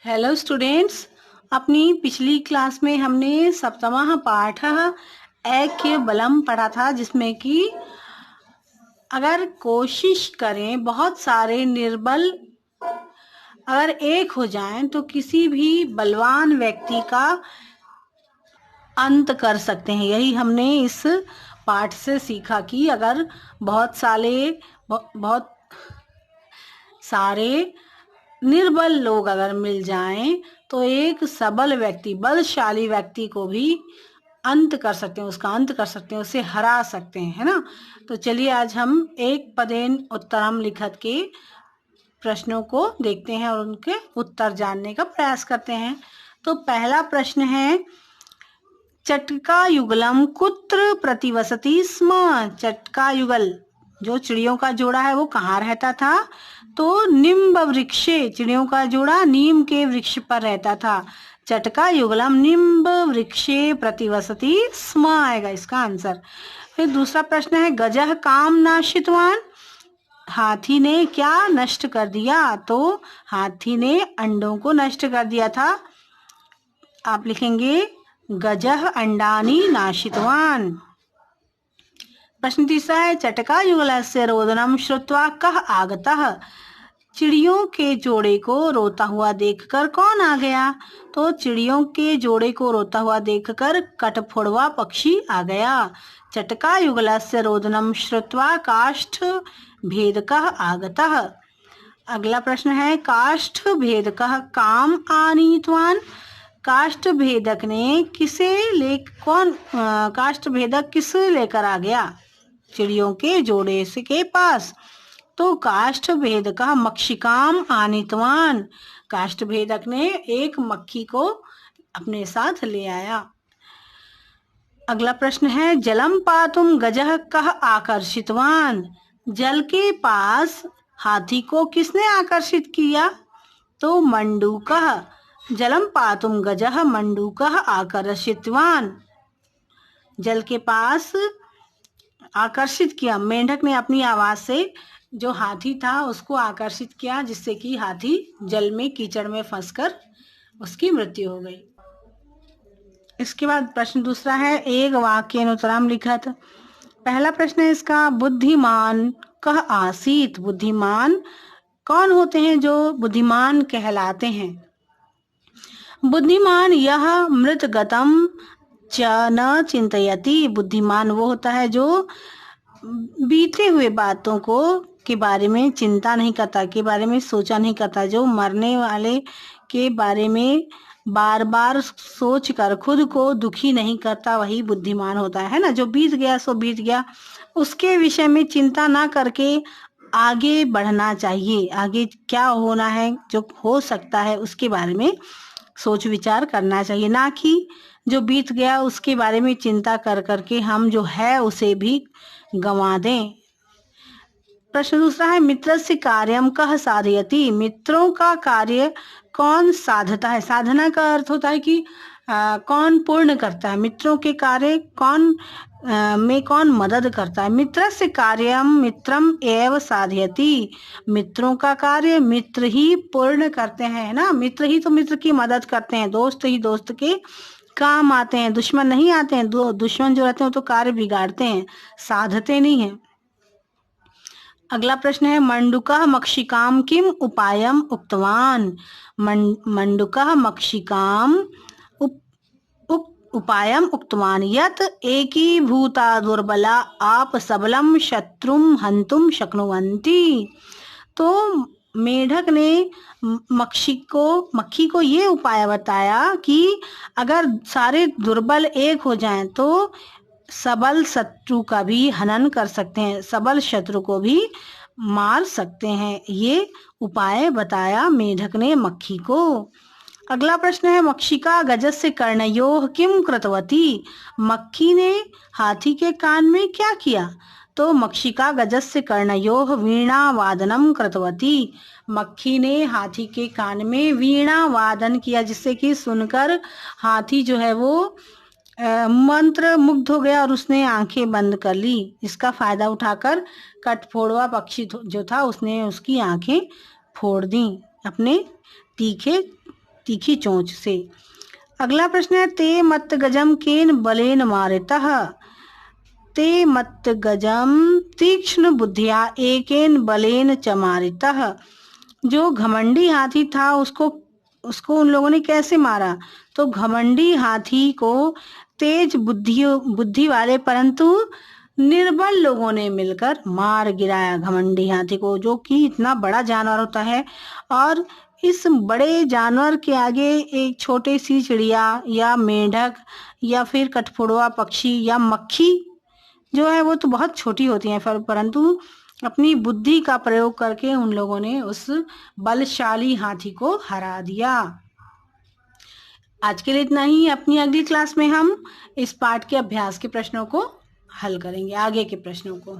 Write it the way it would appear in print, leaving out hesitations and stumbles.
Hello students. अपनी पिछली class में हमने सप्तमः पाठ ऐक्य बलम पढ़ा था, जिसमें कि अगर कोशिश करें बहुत सारे निर्बल अगर एक हो जाएं तो किसी भी बलवान व्यक्ति का अंत कर सकते हैं। यही हमने इस पाठ से सीखा कि अगर बहुत सारे निर्बल लोग अगर मिल जाएं तो एक सबल व्यक्ति, बलशाली व्यक्ति को भी अंत कर सकते हैं, उसका अंत कर सकते हैं, उसे हरा सकते हैं, है ना। तो चलिए आज हम एक पदेन उत्तरम लिखत के प्रश्नों को देखते हैं और उनके उत्तर जानने का प्रयास करते हैं। तो पहला प्रश्न है, चटका युगलम कुत्र प्रतिवसति स्म। चटका युगल जो चिड़ियों का जोड़ा है वो कहाँ रहता था? तो निम्ब वृक्षे, चिड़ियों का जोड़ा नीम के वृक्ष पर रहता था। चटका युगलम निम्ब वृक्षे प्रतिवसति स्म आएगा इसका आंसर। फिर दूसरा प्रश्न है, गजः काम नाशितवान। हाथी ने क्या नष्ट कर दिया? तो हाथी ने अंडों को नष्ट कर दिया था। आप लिखेंगे गजः अंडानि नाशितवान। प्रश्न तीसरा है, चटका युगलस्य रोदनम श्रुत्वा कः आगतः। चिड़ियों के जोड़े को रोता हुआ देखकर कौन आ गया? तो चिड़ियों के जोड़े को रोता हुआ देखकर कठफोड़वा पक्षी आ गया। चटका युगलस्य रोदनम श्रुत्वा काष्ठ भेदकः आगतः। अगला प्रश्न है, काष्ठ भेदकः काम आनीतवान। काष्ठ भेदक ने काष्ठ भेदक किसे लेकर आ गया? चिड़ियों के जोड़े से के पास। तो काष्ठ भेदक मक्षिकाम आनीतवान। काष्ठ भेदक ने एक मक्खी को अपने साथ ले आया। अगला प्रश्न है, जलम पातुम गजः कः आकर्षितवान। जल के पास हाथी को किसने आकर्षित किया? तो मंडूकः। जलम पातुम गजः मंडूकः आकर्षितवान। जल के पास आकर्षित किया, मेंढक ने अपनी आवाज से जो हाथी था उसको आकर्षित किया, जिससे कि हाथी जल में कीचड़ में फंसकर उसकी मृत्यु हो गई। इसके बाद प्रश्न दूसरा है, एक वाक्येनोत्तरम लिखत। पहला प्रश्न है इसका, बुद्धिमान कः आसीत। बुद्धिमान कौन होते हैं जो बुद्धिमान कहलाते हैं? बुद्धिमान यह मृतगतम च न चिंतयति। बुद्धिमान वो होता है जो बीते हुए बातों को के बारे में चिंता नहीं करता, के बारे में सोचा नहीं करता, जो मरने वाले के बारे में बार बार सोच कर खुद को दुखी नहीं करता, वही बुद्धिमान होता है ना। जो बीत गया सो बीत गया, उसके विषय में चिंता ना करके आगे बढ़ना चाहिए। आगे क्या होना है, जो हो सकता है उसके बारे में सोच विचार करना चाहिए, ना कि जो बीत गया उसके बारे में चिंता कर करके हम जो है उसे भी गंवा दें। प्रश्न दूसरा है, मित्रस्य कार्यम कः साधयति। मित्रों का कार्य कौन साधता है? साधना का अर्थ होता है कि कौन पूर्ण करता है। मित्रों के कार्य में कौन मदद करता है? मित्रस्य कार्यम मित्रम एव साधयति। मित्रों का कार्य मित्र ही पूर्ण करते हैं, है ना। मित्र ही तो मित्र की मदद करते हैं, दोस्त ही दोस्त के काम आते हैं, दुश्मन नहीं आते हैं। दुश्मन जो रहते हैं तो कार्य बिगाड़ते हैं, साधते नहीं हैं। अगला प्रश्न है, मंडूकः मक्षिकाम किम उपायम उक्तवान। मंडूकः मक्षिकाम उपायम उक्तवान यत् एकीभूता दुर्बला आप सबलम शत्रुम हंतुम शक्नुवन्ति। तो मेढक ने मक्खी को ये उपाय बताया कि अगर सारे दुर्बल एक हो जाएं तो सबल शत्रु का भी हनन कर सकते हैं, सबल शत्रु को भी मार सकते हैं। ये उपाय बताया मेढक ने मक्खी को। अगला प्रश्न है, मक्षिका गजस्य कर्णयोः किम कृतवती। मक्खी ने हाथी के कान में क्या किया? तो मक्षिका गजस्य कर्णयोः वीणा वादनम कृतवती। मक्खी ने हाथी के कान में वीणा वादन किया, जिससे कि सुनकर हाथी जो है वो मंत्र मुग्ध हो गया और उसने आंखें बंद कर ली। इसका फायदा उठाकर कठफोड़वा पक्षी जो था उसने उसकी आंखें फोड़ दी अपने तीखे तीखी चोंच से। अगला प्रश्न है, ते मत गजम केन बलेन मारितः। ते मत गजम तीक्ष्ण बुद्धिया एकेन बलेन चमारितः। जो घमंडी हाथी था उसको उसको उन लोगों ने कैसे मारा? तो घमंडी हाथी को तेज बुद्धि वाले परंतु निर्बल लोगों ने मिलकर मार गिराया। घमंडी हाथी को, जो कि इतना बड़ा जानवर होता है, और इस बड़े जानवर के आगे एक छोटी सी चिड़िया या मेंढक या फिर कठफोड़वा पक्षी या मक्खी जो है वो तो बहुत छोटी होती हैं, परंतु अपनी बुद्धि का प्रयोग करके उन लोगों ने उस बलशाली हाथी को हरा दिया। आज के लिए इतना ही। अपनी अगली क्लास में हम इस पाठ के अभ्यास के प्रश्नों को हल करेंगे, आगे के प्रश्नों को।